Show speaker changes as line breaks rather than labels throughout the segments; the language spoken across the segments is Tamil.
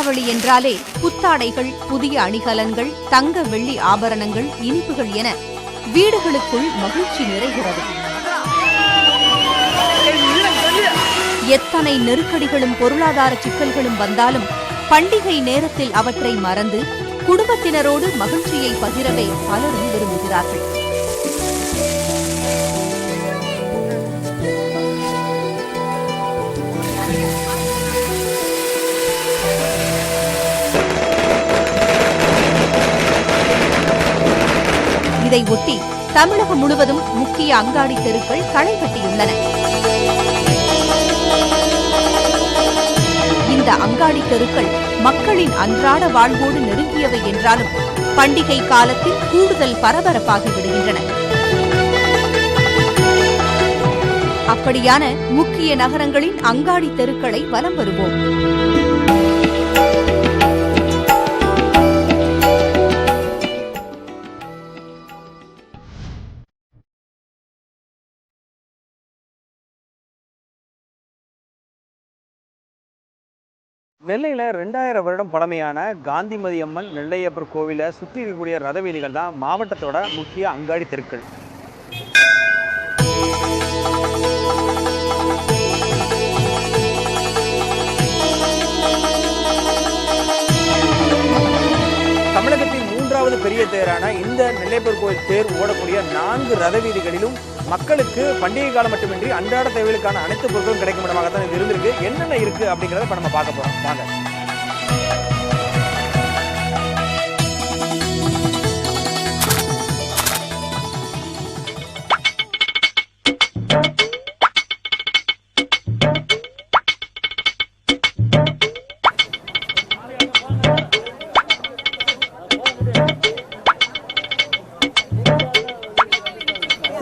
தீபாவளி என்றாலே புத்தாடைகள், புதிய அணிகலன்கள், தங்க வெள்ளி ஆபரணங்கள், இனிப்புகள் என வீடுகளுக்குள் மகிழ்ச்சி நிறைகிறது. எத்தனை நெருக்கடிகளும் பொருளாதார சிக்கல்களும் வந்தாலும் பண்டிகை நேரத்தில் அவற்றை மறந்து குடும்பத்தினரோடு மகிழ்ச்சியை பகிரவே பலரும் விரும்புகிறார்கள். இதை ஒட்டி தமிழகம் முழுவதும் முக்கிய அங்காடி தெருக்கள் களை கட்டியுள்ளன. இந்த அங்காடி தெருக்கள் மக்களின் அன்றாட வாழ்வோடு நெருங்கியவை என்றாலும் பண்டிகை காலத்தில் கூடுதல் பரபரப்பாகி விடுகின்றன. அப்படியான முக்கிய நகரங்களின் அங்காடி தெருக்களை வலம் வருவோம்.
நெல்லையில் 2000 வருடம் பழமையான காந்திமதி அம்மன் நெல்லையப்பர் கோவிலை சுற்றி இருக்கக்கூடிய ரத வீதிகள் தான் மாவட்டத்தோட முக்கிய அங்காடி தெருக்கள். தமிழகத்தின் 3வது பெரிய தேரான இந்த நெல்லையப்பர் கோவில் தேர் ஓடக்கூடிய 4 ரத வீதிகளிலும் மக்களுக்கு பண்டிகை காலம் மட்டுமின்றி அன்றாட தேவைகளுக்கான அனைத்து பொருட்களும் கிடைக்கும் இடமாக தான் இது இருந்திருக்கு. என்னென்ன இருக்கு அப்படிங்கிறத இப்ப நம்ம பார்க்க போறோம். வாங்க.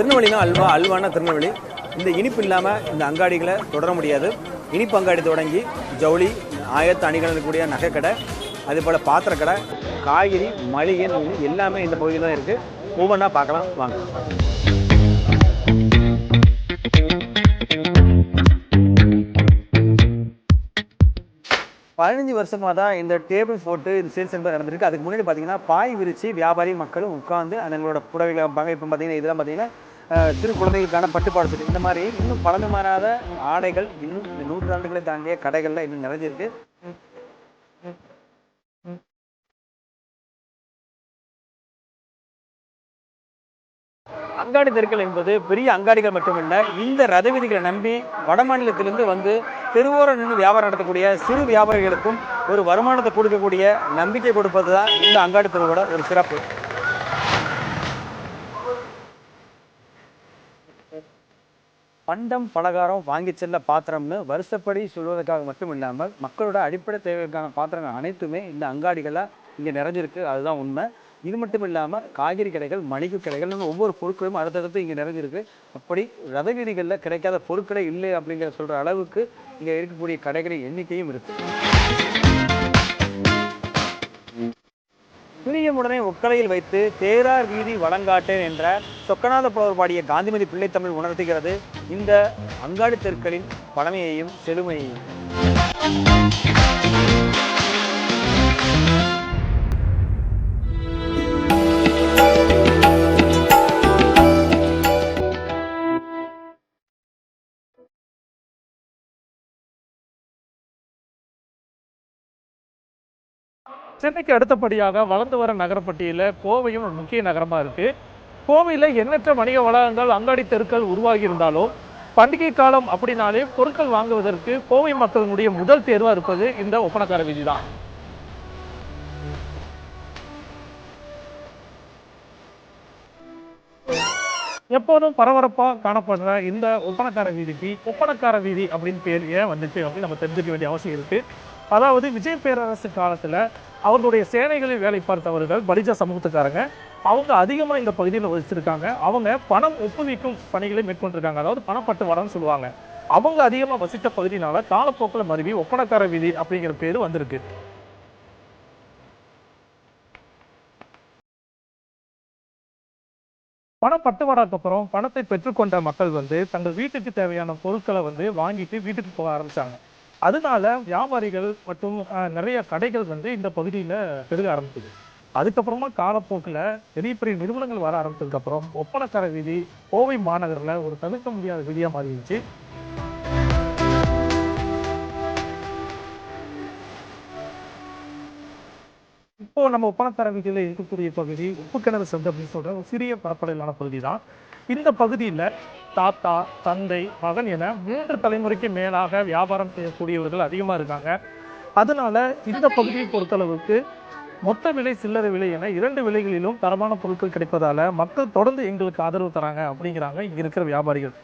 திருநெல்வேலினா அல்வா, அல்வானா திருநெல்வேலி. இந்த இனிப்பு இல்லாமல் இந்த அங்காடிகளை தொடர முடியாது. இனிப்பு அங்காடி தொடங்கி ஜவுளி, ஆயத்த அணிகள் இருக்கக்கூடிய நகைக்கடை, அதேபோல் பாத்திரக்கடை, காய்கறி, மளிகை எல்லாமே இந்த பகுதியில் தான் இருக்குது. ஒவ்வொன்றா பார்க்கலாம் வாங்க. பதினஞ்சு வருஷமாக தான் இந்த டேபிள் போட்டு இந்த சேல்ஸ் சென்டர் நடந்திருக்கு. அதுக்கு முன்னாடி பார்த்தீங்கன்னா பாய் விரித்து வியாபாரி மக்களும் உட்காந்து அவங்களோட புடவைகளை வைப்பாங்க. இப்போ பார்த்தீங்கன்னா இதெல்லாம் பார்த்தீங்கன்னா திரு குழந்தைகளுக்கான பட்டுப்பாடு சொல்லி இந்த மாதிரி இன்னும் பழமை மாறாத ஆடைகள் இன்னும் இந்த நூற்றாண்டுகளை தாண்டிய கடைகள்லாம் இன்னும் நிறைஞ்சிருக்கு. அங்காடி தெருக்கள் என்பது பெரிய அங்காடிகள் மட்டுமில்லை, இந்த ரத வீதிகளை நம்பி வட மாநிலத்திலிருந்து வந்து தெருவோரம் நின்று வியாபாரம் நடத்தக்கூடிய சிறு வியாபாரிகளுக்கும் ஒரு வருமானத்தை கொடுக்கக்கூடிய நம்பிக்கை கொடுப்பது தான் இந்த அங்காடி தெருவோட ஒரு சிறப்பு. பண்டம் பலகாரம் வாங்கி செல்ல பாத்திரம்னு வருஷப்படி சொல்வதற்காக மட்டும் இல்லாமல் மக்களோட அடிப்படை தேவைக்கான பாத்திரங்கள் அனைத்துமே இந்த அங்காடிகளாக இங்கே நிறைஞ்சிருக்கு. அதுதான் உண்மை. இது மட்டும் இல்லாமல் காய்கறி கடைகள், மளிகை கடைகள், ஒவ்வொரு பொருட்களும் அடுத்தடுத்து இங்கே நிறைஞ்சிருக்கு. அப்படி ரத வீதிகளில் கிடைக்காத பொருட்களே இல்லை அப்படிங்கிற சொல்கிற அளவுக்கு இங்கே இருக்கக்கூடிய கடைகளின் எண்ணிக்கையும் இருக்கு. பிரியமுடனே ஒக்கலையில் வைத்து தேரார் வீதி வழங்காட்டேன் என்ற சொக்கநாத புலவர் பாடிய காந்திமதி பிள்ளைத்தமிழ் உணர்த்துகிறது இந்த அங்காடி தெருக்களின் பழமையையும் செழுமையையும்.
சென்னைக்கு அடுத்தபடியாக வளர்ந்து வர நகரப்பட்டியலில் கோவையும் ஒரு முக்கிய நகரமாக இருக்குது. கோவையில் எண்ணற்ற வணிக வளாகங்கள், அங்காடி தெருக்கள் உருவாகி இருந்தாலும் பண்டிகை காலம் அப்படின்னாலே பொருட்கள் வாங்குவதற்கு கோவை மக்களினுடைய முதல் தேர்வாக இருப்பது இந்த ஒப்பனக்கார வீதி தான். எப்போதும் பரபரப்பாக காணப்படுற இந்த ஒப்பனக்கார வீதிக்கு ஒப்பனக்கார வீதி அப்படின்னு பேர் ஏன் வந்துச்சு அப்படின்னு நம்ம தெரிஞ்சுக்க வேண்டிய அவசியம் இருக்குது. அதாவது விஜய் பேரரசு காலத்தில் அவர்களுடைய சேனைகளில் வேலை பார்த்தவர்கள் பலிஜ சமூகத்துக்காரங்க அவங்க அதிகமாக இந்த பகுதியில் வசிச்சிருக்காங்க. அவங்க பணம் ஒப்புவிக்கும் பணிகளை மேற்கொண்டிருக்காங்க. அதாவது பணப்பட்டு வரன்னு சொல்லுவாங்க. அவங்க அதிகமாக வசித்த பகுதியினால காலப்போக்கில் மருவி ஒப்பனக்கார வீதி அப்படிங்கிற பேர் வந்திருக்கு. பணம் பட்டுவாடாக்கு அப்புறம் பணத்தை பெற்றுக்கொண்ட மக்கள் தங்கள் வீட்டுக்கு தேவையான பொருட்களை வாங்கிட்டு வீட்டுக்கு போக ஆரம்பிச்சாங்க. அதனால வியாபாரிகள் மற்றும் நிறைய கடைகள் வந்து இந்த பகுதியில் பெருக ஆரம்பிக்குது. அதுக்கப்புறமா காலப்போக்கில் பெரிய பெரிய நிறுவனங்கள் வர ஆரம்பிச்சதுக்கப்புறம் ஒப்பனக்கார வீதி கோவை மாநகரில் ஒரு தவிர்க்க முடியாத வீதியாக மாறிடுச்சு. இப்போ நம்ம ஒப்பனக்கார வீதியில் இருக்கக்கூடிய பகுதி உப்பு கிணறு சந்தை அப்படின்னு சொல்ற ஒரு சிறிய பரப்பளவிலான பகுதி தான். இந்த பகுதியில் தாத்தா, தந்தை, மகன் என 3 தலைமுறைக்கு மேலாக வியாபாரம் செய்யக்கூடியவர்கள் அதிகமாக இருக்காங்க. அதனால இந்த பகுதியை பொறுத்தளவுக்கு மொத்த விலை, சில்லறை விலை என 2 விலைகளிலும் தரமான பொருட்கள் கிடைப்பதால மக்கள் தொடர்ந்து எங்களுக்கு ஆதரவு தராங்க அப்படிங்கிறாங்க இங்க இருக்கிற வியாபாரிகள்.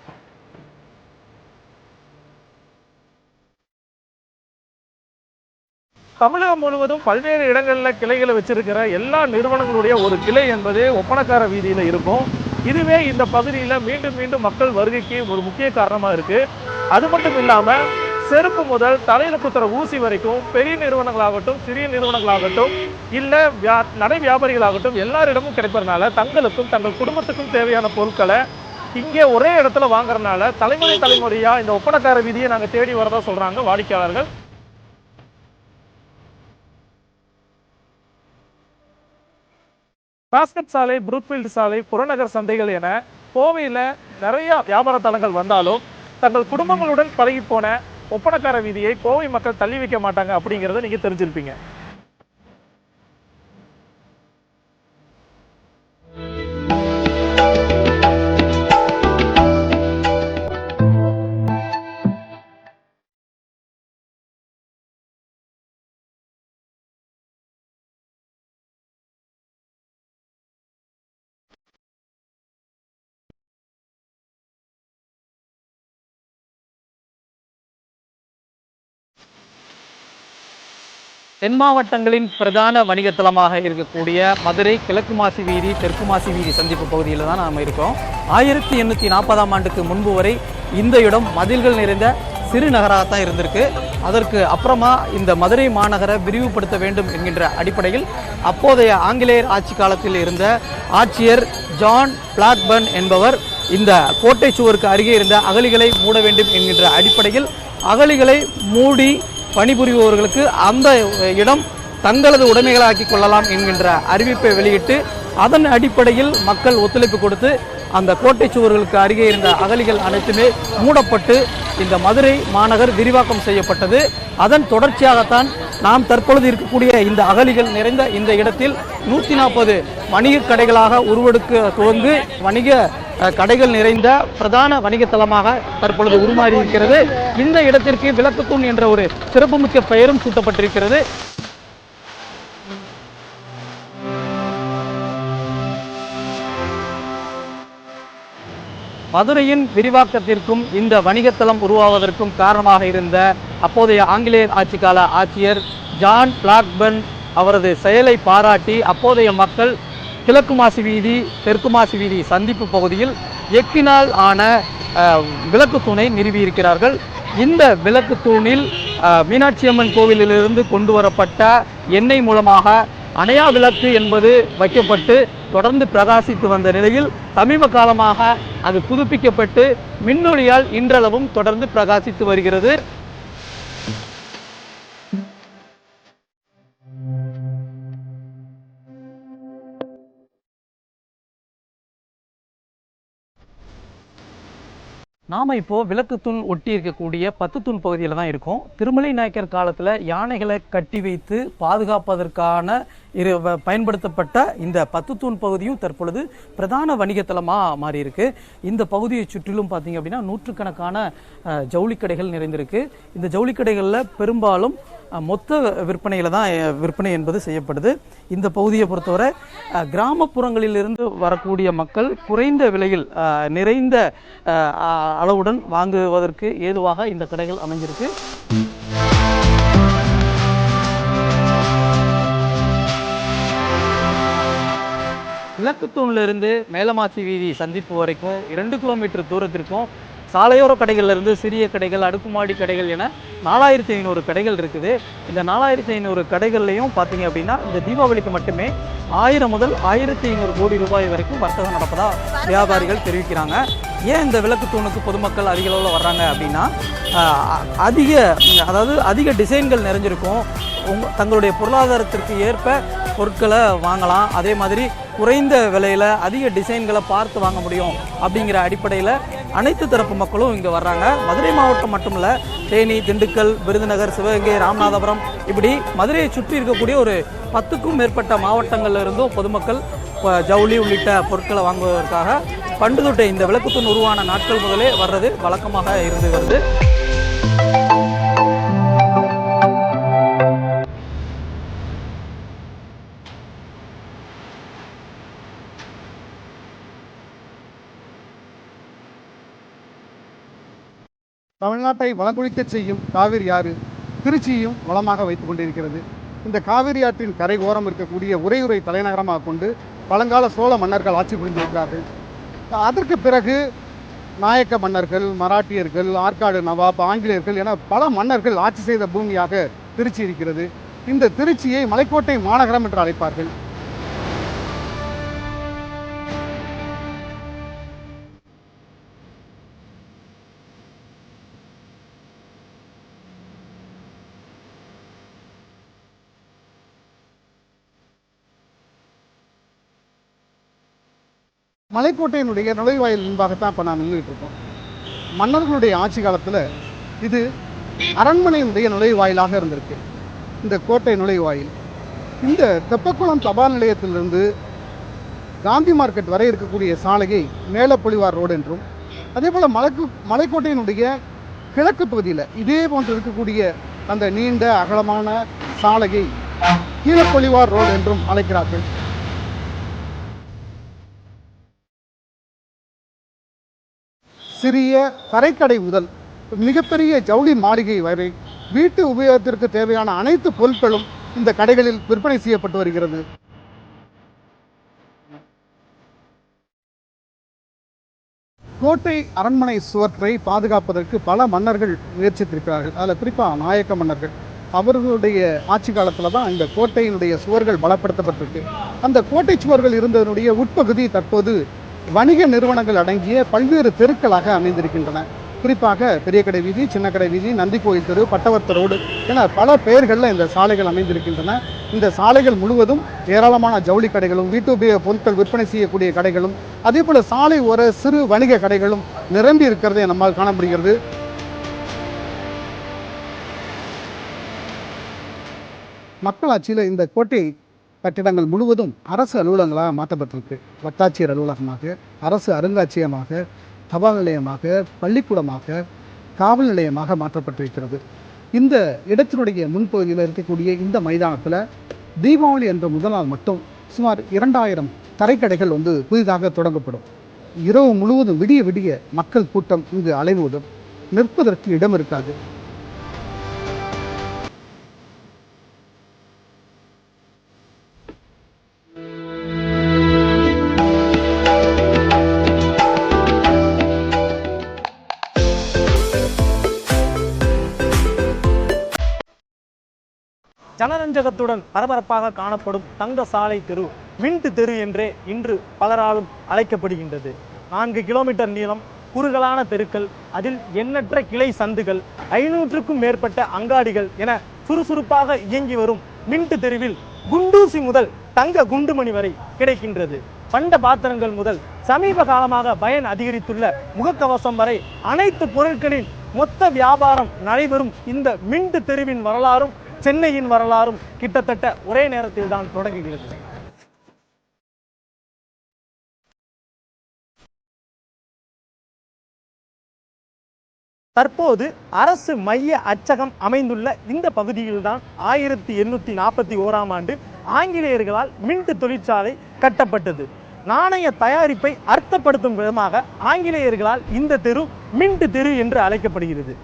தமிழகம் முழுவதும் பல்வேறு இடங்களில் கிளைகளை வச்சிருக்கிற எல்லா நிறுவனங்களுடைய ஒரு கிளை என்பது ஒப்பனக்கார வீதியில் இருக்கும். இதுவே இந்த பகுதியில் மீண்டும் மீண்டும் மக்கள் வருகைக்கு ஒரு முக்கிய காரணமாக இருக்கு. அது மட்டும் இல்லாமல் செருப்பு முதல் தலையில் குத்துற ஊசி வரைக்கும் பெரிய நிறுவனங்களாகட்டும், சிறிய நிறுவனங்களாகட்டும், இல்லை நடை வியாபாரிகளாகட்டும் எல்லாரிடமும் கிடைப்பதனால தங்களுக்கும் தங்கள் குடும்பத்துக்கும் தேவையான பொருட்களை இங்கே ஒரே இடத்துல வாங்குறதுனால தலைமுறையாக இந்த ஒப்பனக்கார வீதியை நாங்கள் தேடி வரதா சொல்றாங்க வாடிக்கையாளர்கள். பாஸ்கட் சாலை, புரூக்ஃபீல்டு சாலை, புறநகர் சந்தைகள் என கோவையில் நிறைய வியாபார தலங்கள் வந்தாலும் தங்கள் குடும்பங்களுடன் பழகி போன ஒப்பனக்கார வீதியை கோவை மக்கள் தள்ளி வைக்க மாட்டாங்க அப்படிங்கிறத நீங்க தெரிஞ்சிருப்பீங்க.
தென் மாவட்டங்களின் பிரதான வணிகத்தலமாக இருக்கக்கூடிய மதுரை கிழக்கு மாசி வீதி, தெற்கு மாசி வீதி சந்திப்பு பகுதியில் தான் நாம் இருக்கோம். 1840ஆம் ஆண்டுக்கு முன்பு வரை இந்த இடம் மதில்கள் நிறைந்த சிறு நகராகத்தான் இருந்திருக்கு. அதற்கு அப்புறமா இந்த மதுரை மாநகரை விரிவுபடுத்த வேண்டும் என்கின்ற அடிப்படையில் அப்போதைய ஆங்கிலேயர் ஆட்சி காலத்தில் இருந்த ஆட்சியர் ஜான் பிளாக்பர்ன் என்பவர் இந்த கோட்டை சுவருக்கு அருகே இருந்த அகழிகளை மூட வேண்டும் என்கின்ற அடிப்படையில் அகழிகளை மூடி பணிபுரிபவர்களுக்கு அந்த இடம் தங்களது உடைமைகளாக்கி கொள்ளலாம் என்கின்ற அறிவிப்பை வெளியிட்டு அதன் அடிப்படையில் மக்கள் ஒத்துழைப்பு கொடுத்து அந்த கோட்டை சுவர்களுக்கு அருகே இருந்த அகழிகள் அனைத்துமே மூடப்பட்டு இந்த மதுரை மாநகர் விரிவாக்கம் செய்யப்பட்டது. அதன் தொடர்ச்சியாகத்தான் நாம் தற்பொழுது இருக்கக்கூடிய இந்த அகழிகள் நிறைந்த இந்த இடத்தில் 140 வணிக கடைகளாக உருவெடுக்க துவங்கு வணிக கடைகள் நிறைந்த பிரதான வணிகத்தலமாக தற்பொழுது உருமாறி இருக்கிறது. இந்த இடத்திற்கு விளக்குத்தூண் என்ற ஒரு சிறப்புமிக்க பெயரும் சூட்டப்பட்டிருக்கிறது. மதுரையின் விரிவாக்கத்திற்கும் இந்த வணிகத்தலம் உருவாவதற்கும் காரணமாக இருந்த அப்போதைய ஆங்கிலேயர் ஆட்சி கால ஆட்சியர் ஜான் பிளாக்பர்ன் அவரது செயலை பாராட்டி அப்போதைய மக்கள் கிழக்கு மாசி வீதி, தெற்கு மாசி வீதி சந்திப்பு பகுதியில் எக்கினால் ஆன விளக்கு தூணை நிறுவியிருக்கிறார்கள். இந்த விளக்கு தூணில் மீனாட்சி அம்மன் கோவிலிலிருந்து கொண்டு வரப்பட்ட எண்ணெய் மூலமாக அணையா விளக்கு என்பது வைக்கப்பட்டு தொடர்ந்து பிரகாசித்து வந்த நிலையில் சமீப காலமாக அது புதுப்பிக்கப்பட்டு மின்னொளியால் இன்றளவும் தொடர்ந்து பிரகாசித்து வருகிறது. நாம் இப்போது விளக்குத்தூண் ஒட்டி இருக்கக்கூடிய 10 தூண் பகுதியில் தான் இருக்கோம். திருமலை நாயக்கர் காலத்தில் யானைகளை கட்டி வைத்து பாதுகாப்பதற்கான பயன்படுத்தப்பட்ட இந்த 10 தூண் பகுதியும் தற்பொழுது பிரதான வணிகத்தலமாக மாறி இருக்கு. இந்த பகுதியை சுற்றிலும் பார்த்தீங்க அப்படின்னா நூற்றுக்கணக்கான ஜவுளிக்கடைகள் நிறைந்திருக்கு. இந்த ஜவுளிக்கடைகளில் பெரும்பாலும் மொத்த விற்பனையில் தான் விற்பனை என்பது செய்யப்படுது. இந்த பகுதியை பொறுத்தவரை கிராமப்புறங்களிலிருந்து வரக்கூடிய மக்கள் குறைந்த விலையில் நிறைந்த அளவுடன் வாங்குவதற்கு ஏதுவாக இந்த கடைகள் அமைஞ்சிருக்கு. விளக்குத்தூணிலிருந்து மேலமாசி வீதி சந்திப்பு வரைக்கும் 2 கிலோமீட்டர் தூரத்திற்கும் சாலையோர கடைகள்ல இருந்து சிறிய கடைகள், அடுக்குமாடி கடைகள் என 4500 கடைகள் இருக்குது. இந்த 4500 கடைகள்லையும் பார்த்தீங்க அப்படின்னா இந்த தீபாவளிக்கு மட்டுமே 1000 முதல் 1500 கோடி ரூபாய் வரைக்கும் வர்த்தகம் நடப்பதா வியாபாரிகள் தெரிவிக்கிறாங்க. ஏன் இந்த விளக்கு தூணுக்கு பொதுமக்கள் அதிக அளவில் வர்றாங்க அப்படின்னா அதிக டிசைன்கள் நிறைஞ்சிருக்கும். தங்களுடைய பொருளாதாரத்திற்கு ஏற்ப பொருட்களை வாங்கலாம். அதே மாதிரி குறைந்த விலையில் அதிக டிசைன்களை பார்த்து வாங்க முடியும் அப்படிங்கிற அடிப்படையில் அனைத்து தரப்பு மக்களும் இங்கே வர்றாங்க. மதுரை மாவட்டம் மட்டுமல்ல, தேனி, திண்டுக்கல், விருதுநகர், சிவகங்கை, ராமநாதபுரம் இப்படி மதுரையை சுற்றி இருக்கக்கூடிய ஒரு 10க்கும் மேற்பட்ட மாவட்டங்கள்ல இருந்தும் பொதுமக்கள் ஜவுளி உள்ளிட்ட பொருட்களை வாங்குவதற்காக பண்டுதொட்டை இந்த விளக்குத்தூண் உருவான நாட்கள் முதலே வர்றது வழக்கமாக இருந்து வருது.
தமிழ்நாட்டை வளங்குழிக்க செய்யும் காவிரி ஆறு திருச்சியையும் வளமாக வைத்துக் கொண்டிருக்கிறது. இந்த காவிரி ஆற்றின் கரை ஓரம் இருக்கக்கூடிய உறையூரை தலைநகரமாக கொண்டு பழங்கால சோழ மன்னர்கள் ஆட்சி புரிந்திருக்கிறார்கள். அதற்கு பிறகு நாயக்க மன்னர்கள், மராட்டியர்கள், ஆற்காடு நவாப், ஆங்கிலேயர்கள் என பல மன்னர்கள் ஆட்சி செய்த பூமியாக திருச்சி இருக்கிறது. இந்த திருச்சியை மலைக்கோட்டை மாநகரம் என்று அழைப்பார்கள். மலைக்கோட்டையினுடைய நுழைவாயில் முன்பாகத்தான் இப்போ நாம் நின்றுட்டு இருக்கோம். மன்னர்களுடைய ஆட்சி காலத்தில் இது அரண்மனையினுடைய நுழைவாயிலாக இருந்திருக்கு. இந்த கோட்டை நுழைவாயில் இந்த தெப்பக்குளம் தபால் நிலையத்திலிருந்து காந்தி மார்க்கெட் வரை இருக்கக்கூடிய சாலையை மேலப்பொழிவார் ரோடு என்றும், அதே போல் மலைக்கோட்டையினுடைய கிழக்கு பகுதியில் இதே போன்று இருக்கக்கூடிய அந்த நீண்ட அகலமான சாலையை கீழப்பொழிவார் ரோடு என்றும் அழைக்கிறார்கள். சிறிய கரைக்கடை முதல் மிகப்பெரிய ஜவுளி மாளிகை வரை வீட்டு உபயோகத்திற்கு தேவையான அனைத்து பொருட்களும் இந்த கடைகளில் விற்பனை செய்யப்பட்டு வருகிறது. கோட்டை அரண்மனை சுவற்றை பாதுகாப்பதற்கு பல மன்னர்கள் முயற்சித்திருக்கிறார்கள். அதில் குறிப்பாக நாயக்க மன்னர்கள் அவர்களுடைய ஆட்சி காலத்தில் தான் இந்த கோட்டையினுடைய சுவர்கள் பலப்படுத்தப்பட்டிருக்கு. அந்த கோட்டை சுவர்கள் இருந்ததனுடைய உட்பகுதி தற்போது வணிக நிறுவனங்கள் அடங்கிய பல்வேறு தெருக்களாக அமைந்திருக்கின்றன. குறிப்பாக பெரிய கடை வீதி, சின்ன கடை வீதி, நந்தி கோயில் தெரு, பட்டவர்த்த ரோடு என பல பெயர்களில் இந்த சாலைகள் அமைந்திருக்கின்றன. இந்த சாலைகள் முழுவதும் ஏராளமான ஜவுளி கடைகளும், வீட்டு உபயோக பொருட்கள் விற்பனை செய்யக்கூடிய கடைகளும், அதே போல சாலை ஓர சிறு வணிக கடைகளும் நிரம்பி இருக்கிறதை நம்மால் காண முடிகிறது. மக்களாட்சியில் இந்த கோட்டை கட்டிடங்கள் முழுவதும் அரசு அலுவலகங்களாக மாற்றப்பட்டிருக்கு. வட்டாட்சியர் அலுவலகமாக, அரசு அருங்காட்சியகமாக, தபால் நிலையமாக, பள்ளிக்கூடமாக, காவல் நிலையமாக மாற்றப்பட்டிருக்கிறது. இந்த இடத்தினுடைய முன்பகுதியில் இருக்கக்கூடிய இந்த மைதானத்தில் தீபாவளி என்ற முதல் நாள் மட்டும் சுமார் 2000 தரைக்கடைகள் புதிதாக தொடங்கப்படும். இரவு முழுவதும் விடிய விடிய மக்கள் கூட்டம் இங்கு அலைவதும் நிற்பதற்கு இடம் இருக்காது.
ஜனரஞ்சகத்துடன் பரபரப்பாக காணப்படும் தங்க சாலை தெரு மின்ட் தெரு என்றே இன்று பலராலும் அழைக்கப்படுகின்றது. 4 கிலோமீட்டர் நீளம், குறுகலான தெருக்கள், அதில் எண்ணற்ற கிளை சந்துகள், 500க்கும் மேற்பட்ட அங்காடிகள் என சுறுசுறுப்பாக இயங்கி வரும் மின்ட் தெருவில் குண்டூசி முதல் தங்க குண்டுமணி வரை கிடைக்கின்றது. பண்ட பாத்திரங்கள் முதல் சமீப காலமாக பயன் அதிகரித்துள்ள முகக்கவசம் வரை அனைத்து பொருட்களின் மொத்த வியாபாரம் நடைபெறும் இந்த மின்ட் தெருவின் வரலாறும் சென்னையின் வரலாறும் கிட்டத்தட்ட ஒரே நேரத்தில் தான் தொடங்குகிறது. தற்போது அரசு மைய அச்சகம் அமைந்துள்ள இந்த பகுதியில்தான் 1841ஆம் ஆண்டு ஆங்கிலேயர்களால் மின்ட் தொழிற்சாலை கட்டப்பட்டது. நாணய தயாரிப்பை அர்த்தப்படுத்தும் விதமாக ஆங்கிலேயர்களால் இந்த தெரு மின்ட் தெரு என்று அழைக்கப்படுகிறது.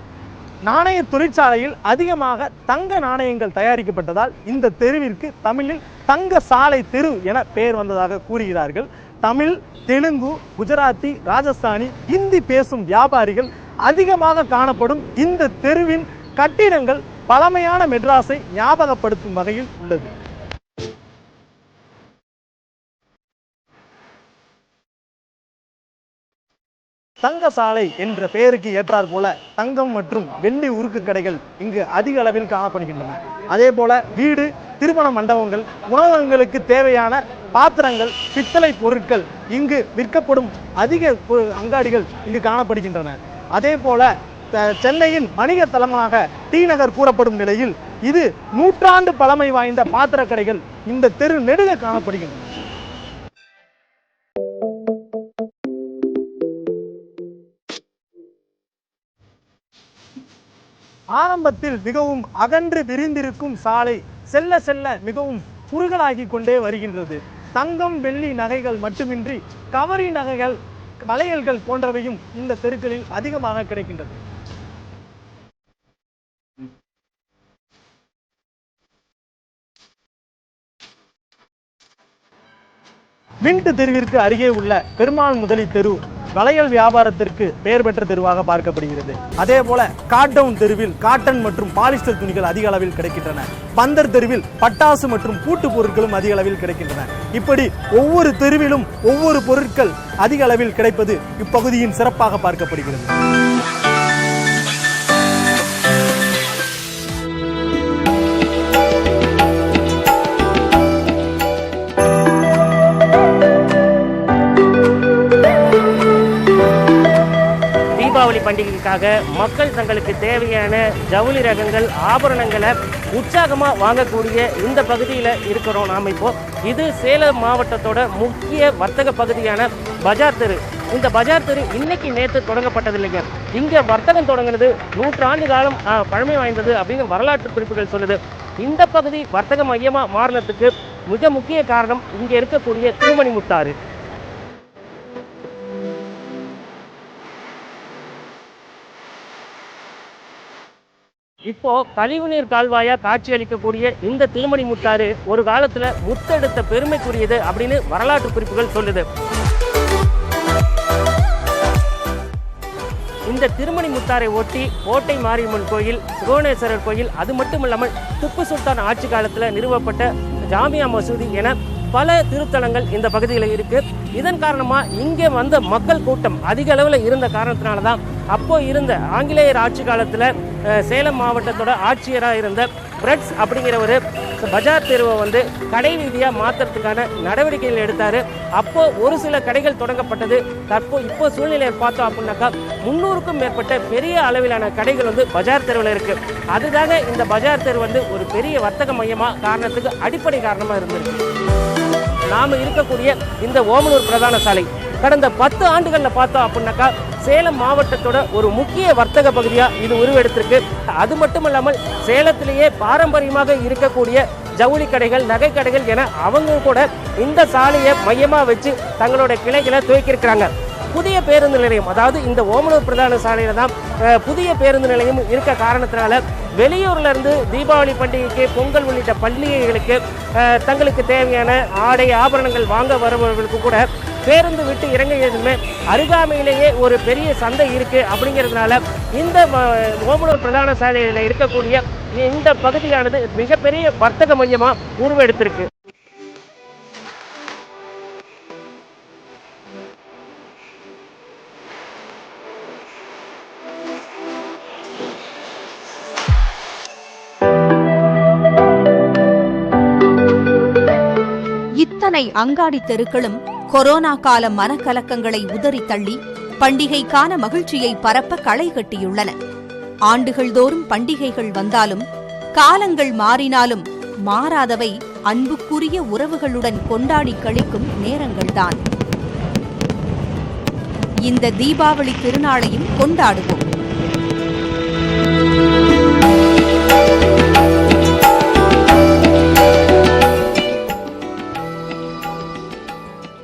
நாணய தொழிற்சாலையில் அதிகமாக தங்க நாணயங்கள் தயாரிக்கப்பட்டதால் இந்த தெருவிற்கு தமிழில் தங்க சாலை தெரு என பெயர் வந்ததாக கூறுகிறார்கள். தமிழ், தெலுங்கு, குஜராத்தி, ராஜஸ்தானி, ஹிந்தி பேசும் வியாபாரிகள் அதிகமாக காணப்படும் இந்த தெருவின் கட்டிடங்கள் பழமையான மெட்ராஸை ஞாபகப்படுத்தும் வகையில் உள்ளது. தங்க சாலை என்ற பெயருக்கு ஏற்றார் போல தங்கம் மற்றும் வெள்ளி உருக்கு கடைகள் இங்கு அதிக அளவில் காணப்படுகின்றன. அதே போல வீடு, திருமண மண்டபங்கள், உணவகங்களுக்கு தேவையான பாத்திரங்கள், பித்தளை பொருட்கள் இங்கு விற்கப்படும் அதிக அங்காடிகள் இங்கு காணப்படுகின்றன. அதே போல சென்னையின் வணிக தலமாக டி நகர் கூறப்படும் நிலையில் இது நூற்றாண்டு பழமை வாய்ந்த பாத்திர கடைகள் இந்த தெரு நெடுக காணப்படுகின்றன. ஆரம்பத்தில் மிகவும் அகன்று விரிந்திருக்கும் சாலை செல்ல செல்ல மிகவும் குறுகலாகி கொண்டே வருகின்றது. தங்கம், வெள்ளி நகைகள் மட்டுமின்றி கவரி நகைகள், வளையல்கள் போன்றவையும் இந்த தெருக்களில் அதிகமாக கிடைக்கின்றது. மின்ட் தெருவிற்கு அருகே உள்ள பெருமாள் முதலி தெரு வளையல் வியாபாரத்திற்கு பெயர் பெற்ற தெருவாக பார்க்கப்படுகிறது. அதே போல காட்டவுன் தெருவில் காட்டன் மற்றும் பாலிஸ்டர் துணிகள் அதிக அளவில் கிடைக்கின்றன. பந்தர் தெருவில் பட்டாசு மற்றும் பூட்டு பொருட்களும் அதிக அளவில் கிடைக்கின்றன. இப்படி ஒவ்வொரு தெருவிலும் ஒவ்வொரு பொருட்கள் அதிக அளவில் கிடைப்பது இப்பகுதியின் சிறப்பாக பார்க்கப்படுகிறது.
தீபாவளி பண்டிகைக்காக மக்கள் தங்களுக்கு தேவையான ஜவுளி ரகங்கள், ஆபரணங்களை உற்சாகமாக வாங்கக்கூடிய இந்த பகுதியில் இருக்கிறோம் நாம் இப்போ. இது சேலம் மாவட்டத்தோட முக்கிய வர்த்தக பகுதியான பஜார் தெரு. இந்த பஜார் தெரு இன்னைக்கு நேற்று தொடங்கப்பட்டதில்லைங்க. இங்கே வர்த்தகம் தொடங்கினது 100 ஆண்டு காலம் பழமை வாய்ந்தது அப்படின்னு வரலாற்று குறிப்புகள் சொல்லுது. இந்த பகுதி வர்த்தக மையமாக மாறினதுக்கு மிக முக்கிய காரணம் இங்கே இருக்கக்கூடிய திருமணி முத்தாறு. இப்போ கழிவுநீர் கால்வாயா காட்சி அளிக்கக்கூடிய இந்த திருமணி முத்தாறு ஒரு காலத்துல முத்தெடுத்த பெருமைக்குரியது அப்படின்னு வரலாற்று குறிப்புகள் சொல்லுது. இந்த திருமணி முத்தாரை ஒட்டி கோட்டை மாரியம்மன் கோயில், சுகவனேஸ்வரர் கோயில், அது மட்டும் இல்லாமல் திப்பு சுல்தான் ஆட்சி காலத்துல நிறுவப்பட்ட ஜாமியா மசூதி என பல திருத்தலங்கள் இந்த பகுதியில் இருக்கு. இதன் காரணமா இங்கே வந்த மக்கள் கூட்டம் அதிக அளவில் இருந்த காரணத்தினாலதான் அப்போ இருந்த ஆங்கிலேயர் ஆட்சி காலத்துல சேலம் மாவட்டத்தோட ஆட்சியராக இருந்த பிரெட்ஸ் அப்படிங்கிற ஒரு பஜார் தெருவை வந்து கடை வீதியாக மாற்றுறதுக்கான நடவடிக்கைகள் எடுத்தார். அப்போ ஒரு சில கடைகள் தொடங்கப்பட்டது. இப்போ சூழ்நிலையை பார்த்தோம் அப்படின்னாக்கா 300க்கும் மேற்பட்ட பெரிய அளவிலான கடைகள் வந்து பஜார் தெருவில் இருக்கு. அதுதாங்க இந்த பஜார் தெரு வந்து ஒரு பெரிய வர்த்தக மையமாக காரணத்துக்கு அடிப்படை காரணமாக இருந்திருக்கு. நாம் இருக்கக்கூடிய இந்த ஓமலூர் பிரதான சாலை கடந்த 10 ஆண்டுகளில் பார்த்தோம் அப்படின்னாக்கா சேலம் மாவட்டத்தோட ஒரு முக்கிய வர்த்தக பகுதியாக இது உருவெடுத்திருக்கு. அது மட்டும் இல்லாமல் சேலத்திலேயே பாரம்பரியமாக இருக்கக்கூடிய ஜவுளி கடைகள், நகை கடைகள் என அவங்க கூட இந்த சாலையை மையமாக வச்சு தங்களோட கிளைகளை துவக்கியிருக்கிறாங்க. புதிய பேருந்து நிலையம், அதாவது இந்த ஓமலூர் பிரதான சாலையில் தான் புதிய பேருந்து நிலையம் இருக்க காரணத்தினால வெளியூர்ல இருந்து தீபாவளி பண்டிகைக்கு, பொங்கல் உள்ளிட்ட பண்டிகைகளுக்கு தங்களுக்கு தேவையான ஆடை ஆபரணங்கள் வாங்க வருபவர்களுக்கு கூட பேருந்து விட்டு இறங்கியதுமே அருகாமையிலேயே ஒரு பெரிய சந்தை இருக்கு. அப்படிங்கிறதுனால இந்த ஓமலூர் பிரதான சாலையில் இருக்கக்கூடிய இந்த பகுதியானது மிகப்பெரிய வர்த்தக மையமாக உருவெடுத்திருக்கு.
இத்தனை அங்காடி தெருக்களும் கொரோனா கால மனக்கலக்கங்களை உதறி தள்ளி பண்டிகைக்கான மகிழ்ச்சியை பரப்ப களை கட்டியுள்ளன. ஆண்டுகள் தோறும் பண்டிகைகள் வந்தாலும் காலங்கள் மாறினாலும் மாறாதவை அன்புக்குரிய உறவுகளுடன் கொண்டாடி கழிக்கும் நேரங்கள்தான். இந்த தீபாவளி திருநாளையும் கொண்டாடுவோம்.